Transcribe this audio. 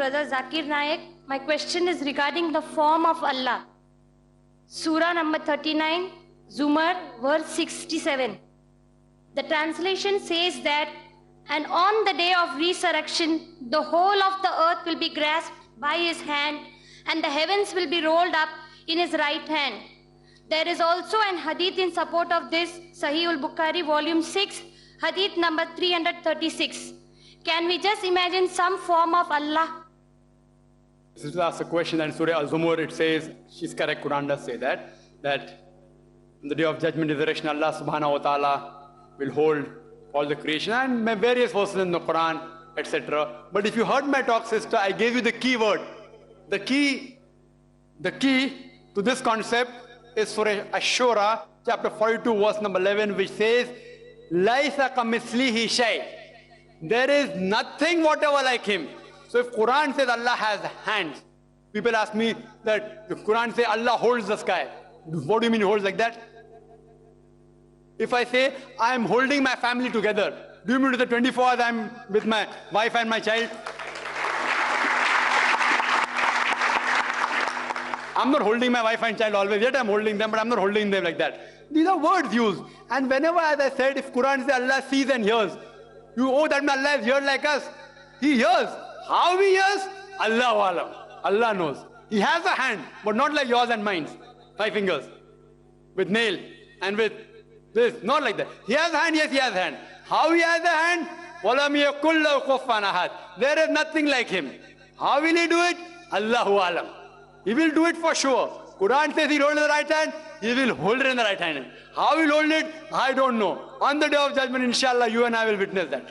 brother Zakir Naik. My question is regarding the form of Allah. Surah number 39, Zumar, verse 67. The translation says that, and on the day of resurrection, the whole of the earth will be grasped by his hand, and the heavens will be rolled up in his right hand. There is also an hadith in support of this, Sahih al-Bukhari, volume 6, hadith number 336. Can we just imagine some form of Allah? This is asked a question, and Surah Al-Zumur, it says, she's correct, Quran does say that on the day of judgment, resurrection, Allah subhanahu wa ta'ala will hold all the creation, and various verses in the Quran, etc. But if you heard my talk, sister, I gave you the key word. The key to this concept is Surah Ash-Shura, chapter 42, verse number 11, which says, Laisa kamithlihi shay. There is nothing whatever like him. So if Quran says Allah has hands, people ask me that the Quran says Allah holds the sky. What do you mean he holds like that? If I say I am holding my family together, do you mean to the 24 hours I am with my wife and my child? I'm not holding my wife and child always, yet I'm holding them, but I'm not holding them like that. These are words used. And whenever, as I said, if Quran says Allah sees and hears, that Allah is here like us. He hears. How he hears? Allahu alam. Allah knows. He has a hand, but not like yours and mine. 5 fingers. With nail and with this. Not like that. He has a hand, yes, he has a hand. How he has a hand? وَلَمْ يَكُلْ لَهُ كُفُوًا أَحَدٌ. There is nothing like him. How will he do it? Allahu alam. He will do it for sure. Quran says he will hold it in the right hand, he will hold it in the right hand. How he will hold it, I don't know. On the day of judgment, inshallah, you and I will witness that.